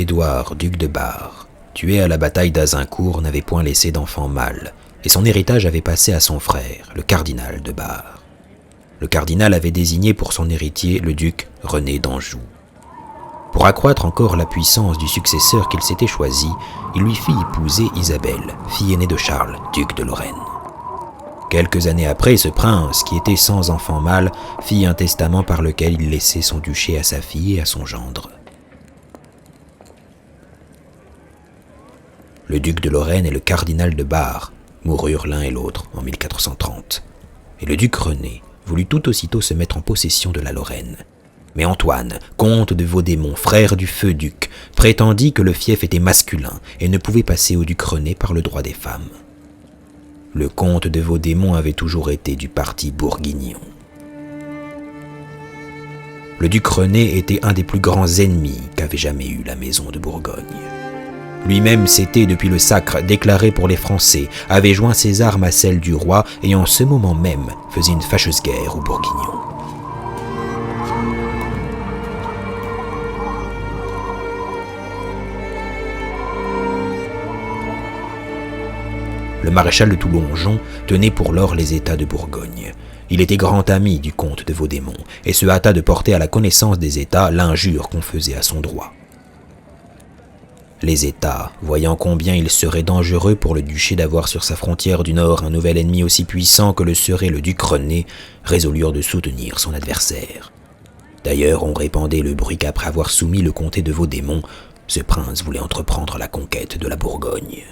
Édouard, duc de Bar, tué à la bataille d'Azincourt, n'avait point laissé d'enfant mâle, et son héritage avait passé à son frère, le cardinal de Bar. Le cardinal avait désigné pour son héritier le duc René d'Anjou. Pour accroître encore la puissance du successeur qu'il s'était choisi, il lui fit épouser Isabelle, fille aînée de Charles, duc de Lorraine. Quelques années après, ce prince, qui était sans enfant mâle, fit un testament par lequel il laissait son duché à sa fille et à son gendre. Le duc de Lorraine et le cardinal de Bar moururent l'un et l'autre en 1430, et le duc René voulut tout aussitôt se mettre en possession de la Lorraine. Mais Antoine, comte de Vaudémont, frère du feu duc, prétendit que le fief était masculin et ne pouvait passer au duc René par le droit des femmes. Le comte de Vaudémont avait toujours été du parti bourguignon. Le duc René était un des plus grands ennemis qu'avait jamais eu la maison de Bourgogne. Lui-même s'était, depuis le sacre, déclaré pour les Français, avait joint ses armes à celles du roi et en ce moment même faisait une fâcheuse guerre aux Bourguignons. Le maréchal de Toulongeon tenait pour lors les États de Bourgogne. Il était grand ami du comte de Vaudémont et se hâta de porter à la connaissance des États l'injure qu'on faisait à son droit. Les États, voyant combien il serait dangereux pour le duché d'avoir sur sa frontière du nord un nouvel ennemi aussi puissant que le serait le duc René, résolurent de soutenir son adversaire. D'ailleurs, on répandait le bruit qu'après avoir soumis le comté de Vaudémont, ce prince voulait entreprendre la conquête de la Bourgogne.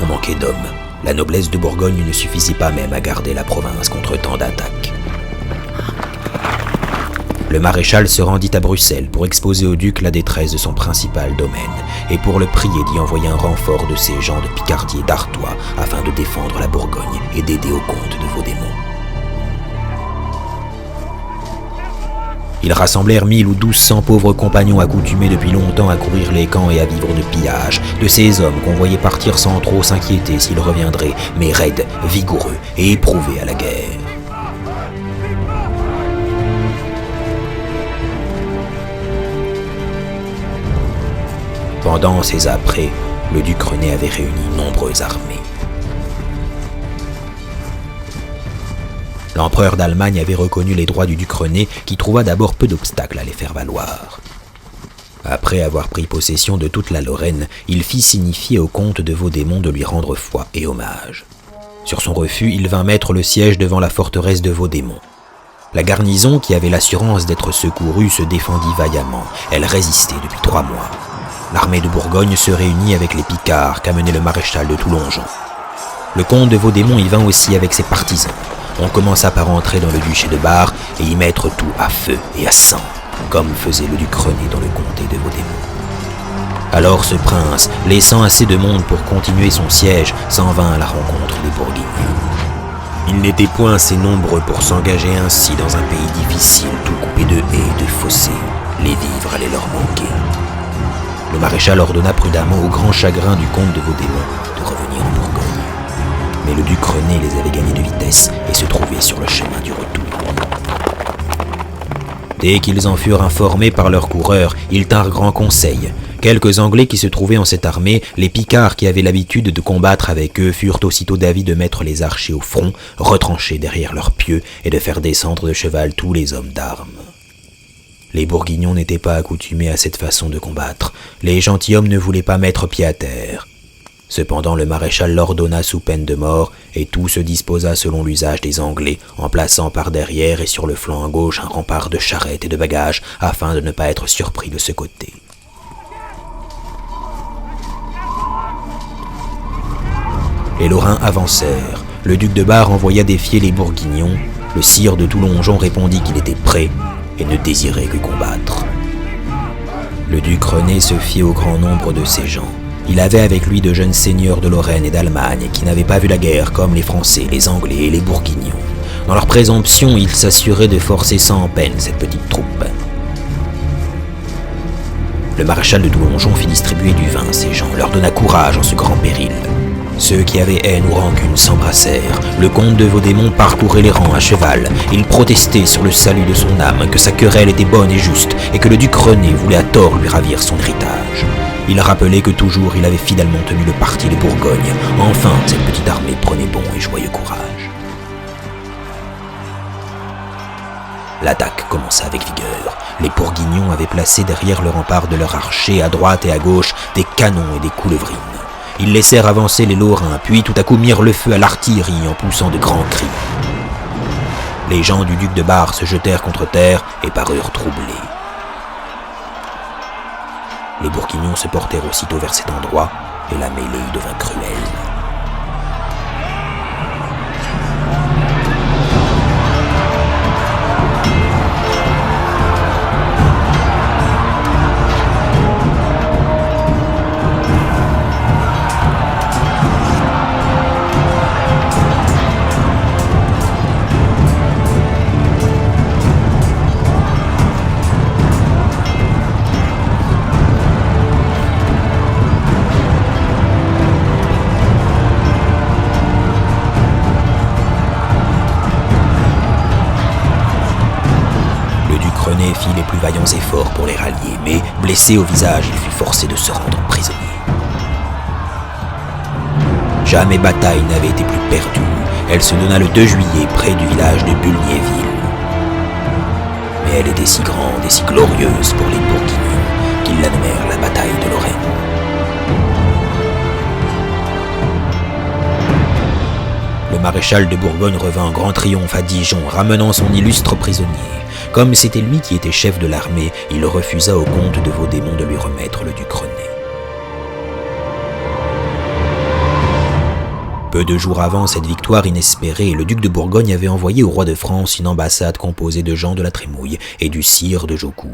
On manquait d'hommes. La noblesse de Bourgogne ne suffisait pas même à garder la province contre tant d'attaques. Le maréchal se rendit à Bruxelles pour exposer au duc la détresse de son principal domaine et pour le prier d'y envoyer un renfort de ses gens de Picardie et d'Artois afin de défendre la Bourgogne et d'aider au comte de Vaudémont. Ils rassemblèrent 1000 ou 1200 pauvres compagnons accoutumés depuis longtemps à courir les camps et à vivre de pillage, de ces hommes qu'on voyait partir sans trop s'inquiéter s'ils reviendraient, mais raides, vigoureux et éprouvés à la guerre. Pendant ces apprêts, le duc René avait réuni nombreuses armées. L'empereur d'Allemagne avait reconnu les droits du duc René qui trouva d'abord peu d'obstacles à les faire valoir. Après avoir pris possession de toute la Lorraine, il fit signifier au comte de Vaudémont de lui rendre foi et hommage. Sur son refus, il vint mettre le siège devant la forteresse de Vaudémont. La garnison, qui avait l'assurance d'être secourue, se défendit vaillamment. Elle résistait depuis 3 mois. L'armée de Bourgogne se réunit avec les Picards qu'amenait le maréchal de Toulongeon. Le comte de Vaudémont y vint aussi avec ses partisans. On commença par entrer dans le duché de Bar et y mettre tout à feu et à sang, comme faisait le duc René dans le comté de Vaudémont. Alors ce prince, laissant assez de monde pour continuer son siège, s'en vint à la rencontre des Bourguignons. Ils n'étaient point assez nombreux pour s'engager ainsi dans un pays difficile, tout coupé de haies et de fossés. Les vivres allaient leur manquer. Le maréchal ordonna prudemment, au grand chagrin du comte de Vaudémont, de revenir en Bourgogne. Mais le duc René les avait gagnés de vitesse et se trouvait sur le chemin du retour. Dès qu'ils en furent informés par leurs coureurs, ils tinrent grand conseil. Quelques Anglais qui se trouvaient en cette armée, les Picards qui avaient l'habitude de combattre avec eux, furent aussitôt d'avis de mettre les archers au front, retranchés derrière leurs pieux, et de faire descendre de cheval tous les hommes d'armes. Les Bourguignons n'étaient pas accoutumés à cette façon de combattre. Les gentilshommes ne voulaient pas mettre pied à terre. Cependant, le maréchal l'ordonna sous peine de mort, et tout se disposa selon l'usage des Anglais, en plaçant par derrière et sur le flanc gauche un rempart de charrettes et de bagages, afin de ne pas être surpris de ce côté. Les Lorrains avancèrent. Le duc de Bar envoya défier les Bourguignons. Le sire de Toulongeon répondit qu'il était prêt et ne désirait que combattre. Le duc René se fiait au grand nombre de ses gens. Il avait avec lui de jeunes seigneurs de Lorraine et d'Allemagne qui n'avaient pas vu la guerre comme les Français, les Anglais et les Bourguignons. Dans leur présomption, ils s'assuraient de forcer sans peine cette petite troupe. Le maréchal de Toulongeon fit distribuer du vin à ses gens, leur donna courage en ce grand péril. Ceux qui avaient haine ou rancune s'embrassèrent. Le comte de Vaudémont parcourait les rangs à cheval. Il protestait sur le salut de son âme, que sa querelle était bonne et juste, et que le duc René voulait à tort lui ravir son héritage. Il rappelait que toujours il avait fidèlement tenu le parti de Bourgogne. Enfin, cette petite armée prenait bon et joyeux courage. L'attaque commença avec vigueur. Les Bourguignons avaient placé derrière le rempart de leurs archers, à droite et à gauche, des canons et des coulevrines. Ils laissèrent avancer les Lorrains, puis tout à coup mirent le feu à l'artillerie en poussant de grands cris. Les gens du duc de Bar se jetèrent contre terre et parurent troublés. Les Bourguignons se portèrent aussitôt vers cet endroit et la mêlée y devint cruelle. René fit les plus vaillants efforts pour les rallier, mais, blessé au visage, il fut forcé de se rendre prisonnier. Jamais bataille n'avait été plus perdue. Elle se donna le 2 juillet près du village de Bulgnéville. Mais elle était si grande et si glorieuse pour les Bourguignons qu'ils la nommèrent la bataille de Lorraine. Le maréchal de Bourgogne revint en grand triomphe à Dijon, ramenant son illustre prisonnier. Comme c'était lui qui était chef de l'armée, il refusa au comte de Vaudémont de lui remettre le duc René. Peu de jours avant cette victoire inespérée, le duc de Bourgogne avait envoyé au roi de France une ambassade composée de Jean de la Trémouille et du sire de Jaucourt.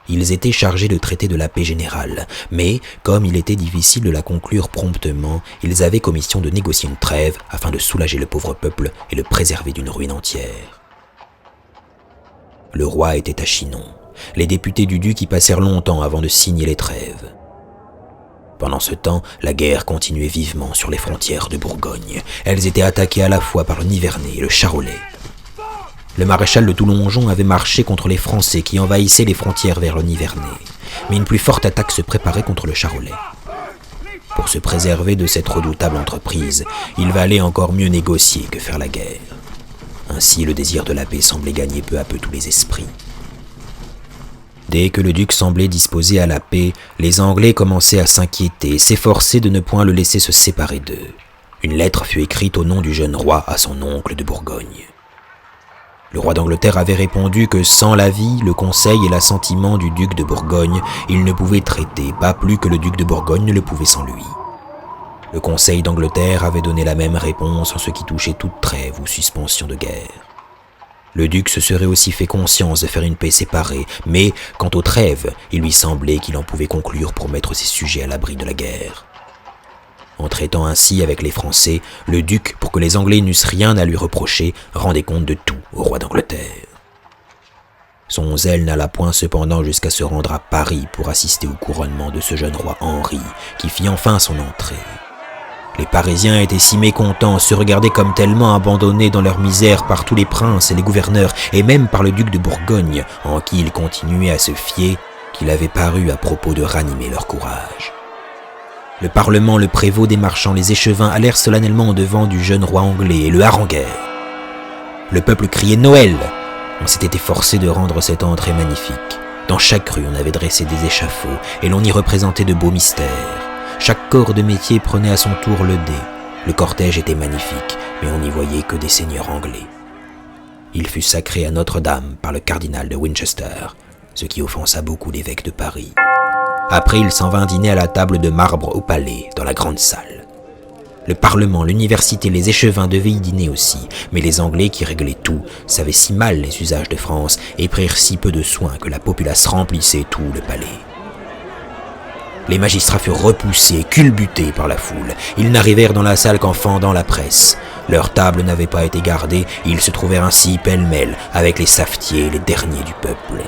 Ils étaient chargés de traiter de la paix générale, mais, comme il était difficile de la conclure promptement, ils avaient commission de négocier une trêve afin de soulager le pauvre peuple et le préserver d'une ruine entière. Le roi était à Chinon. Les députés du duc y passèrent longtemps avant de signer les trêves. Pendant ce temps, la guerre continuait vivement sur les frontières de Bourgogne. Elles étaient attaquées à la fois par le Nivernais et le Charolais. Le maréchal de Toulongeon avait marché contre les Français qui envahissaient les frontières vers le Nivernais. Mais une plus forte attaque se préparait contre le Charolais. Pour se préserver de cette redoutable entreprise, il valait encore mieux négocier que faire la guerre. Ainsi, le désir de la paix semblait gagner peu à peu tous les esprits. Dès que le duc semblait disposé à la paix, les Anglais commençaient à s'inquiéter et s'efforcer de ne point le laisser se séparer d'eux. Une lettre fut écrite au nom du jeune roi à son oncle de Bourgogne. Le roi d'Angleterre avait répondu que sans l'avis, le conseil et l'assentiment du duc de Bourgogne, il ne pouvait traiter, pas plus que le duc de Bourgogne ne le pouvait sans lui. Le conseil d'Angleterre avait donné la même réponse en ce qui touchait toute trêve ou suspension de guerre. Le duc se serait aussi fait conscience de faire une paix séparée, mais quant aux trêves, il lui semblait qu'il en pouvait conclure pour mettre ses sujets à l'abri de la guerre. En traitant ainsi avec les Français, le duc, pour que les Anglais n'eussent rien à lui reprocher, rendait compte de tout au roi d'Angleterre. Son zèle n'alla point cependant jusqu'à se rendre à Paris pour assister au couronnement de ce jeune roi Henri, qui fit enfin son entrée. Les Parisiens étaient si mécontents, se regardaient comme tellement abandonnés dans leur misère par tous les princes et les gouverneurs, et même par le duc de Bourgogne, en qui ils continuaient à se fier, qu'il avait paru à propos de ranimer leur courage. Le Parlement, le prévôt des marchands, les échevins allèrent solennellement au-devant du jeune roi anglais et le haranguèrent. Le peuple criait « Noël !» On s'était efforcé de rendre cette entrée magnifique. Dans chaque rue, on avait dressé des échafauds, et l'on y représentait de beaux mystères. Chaque corps de métier prenait à son tour le dé. Le cortège était magnifique, mais on n'y voyait que des seigneurs anglais. Il fut sacré à Notre-Dame par le cardinal de Winchester, ce qui offensa beaucoup l'évêque de Paris. Après, il s'en vint dîner à la table de marbre au palais, dans la grande salle. Le Parlement, l'université, les échevins devaient y dîner aussi, mais les Anglais, qui réglaient tout, savaient si mal les usages de France et prirent si peu de soin que la populace remplissait tout le palais. Les magistrats furent repoussés, culbutés par la foule. Ils n'arrivèrent dans la salle qu'en fendant la presse. Leurs tables n'avaient pas été gardées, ils se trouvèrent ainsi pêle-mêle avec les savetiers, les derniers du peuple.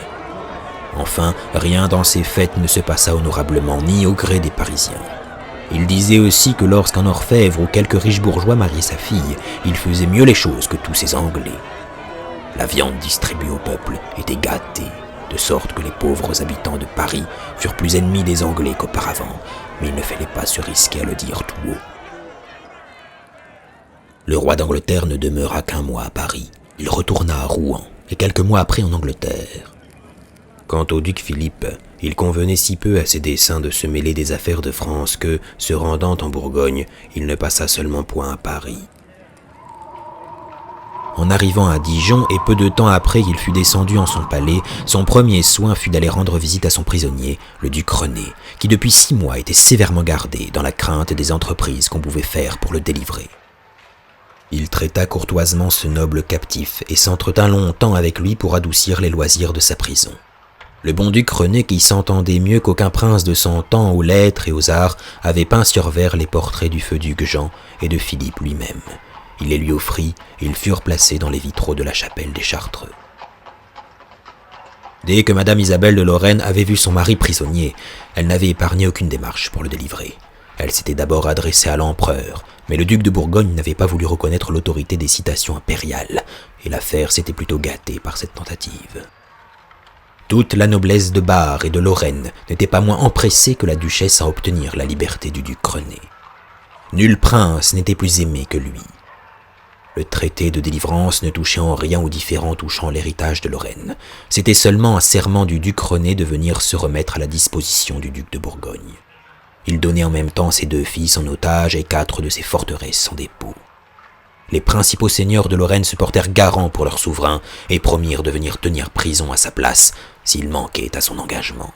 Enfin, rien dans ces fêtes ne se passa honorablement, ni au gré des Parisiens. Il disait aussi que lorsqu'un orfèvre ou quelque riche bourgeois mariait sa fille, il faisait mieux les choses que tous ces Anglais. La viande distribuée au peuple était gâtée, de sorte que les pauvres habitants de Paris furent plus ennemis des Anglais qu'auparavant, mais il ne fallait pas se risquer à le dire tout haut. Le roi d'Angleterre ne demeura qu'un mois à Paris. Il retourna à Rouen, et quelques mois après en Angleterre. Quant au duc Philippe, il convenait si peu à ses desseins de se mêler des affaires de France que, se rendant en Bourgogne, il ne passa seulement point à Paris. En arrivant à Dijon, et peu de temps après qu'il fut descendu en son palais, son premier soin fut d'aller rendre visite à son prisonnier, le duc René, qui depuis 6 mois était sévèrement gardé dans la crainte des entreprises qu'on pouvait faire pour le délivrer. Il traita courtoisement ce noble captif et s'entretint longtemps avec lui pour adoucir les loisirs de sa prison. Le bon duc René, qui s'entendait mieux qu'aucun prince de son temps aux lettres et aux arts, avait peint sur verre les portraits du feu duc Jean et de Philippe lui-même. Il les lui offrit et ils furent placés dans les vitraux de la chapelle des Chartreux. Dès que madame Isabelle de Lorraine avait vu son mari prisonnier, elle n'avait épargné aucune démarche pour le délivrer. Elle s'était d'abord adressée à l'empereur, mais le duc de Bourgogne n'avait pas voulu reconnaître l'autorité des citations impériales, et l'affaire s'était plutôt gâtée par cette tentative. Toute la noblesse de Bar et de Lorraine n'était pas moins empressée que la duchesse à obtenir la liberté du duc René. Nul prince n'était plus aimé que lui. Le traité de délivrance ne touchait en rien aux différends touchant l'héritage de Lorraine. C'était seulement un serment du duc René de venir se remettre à la disposition du duc de Bourgogne. Il donnait en même temps ses 2 fils en otage et 4 de ses forteresses en dépôt. Les principaux seigneurs de Lorraine se portèrent garants pour leur souverain et promirent de venir tenir prison à sa place s'il manquait à son engagement.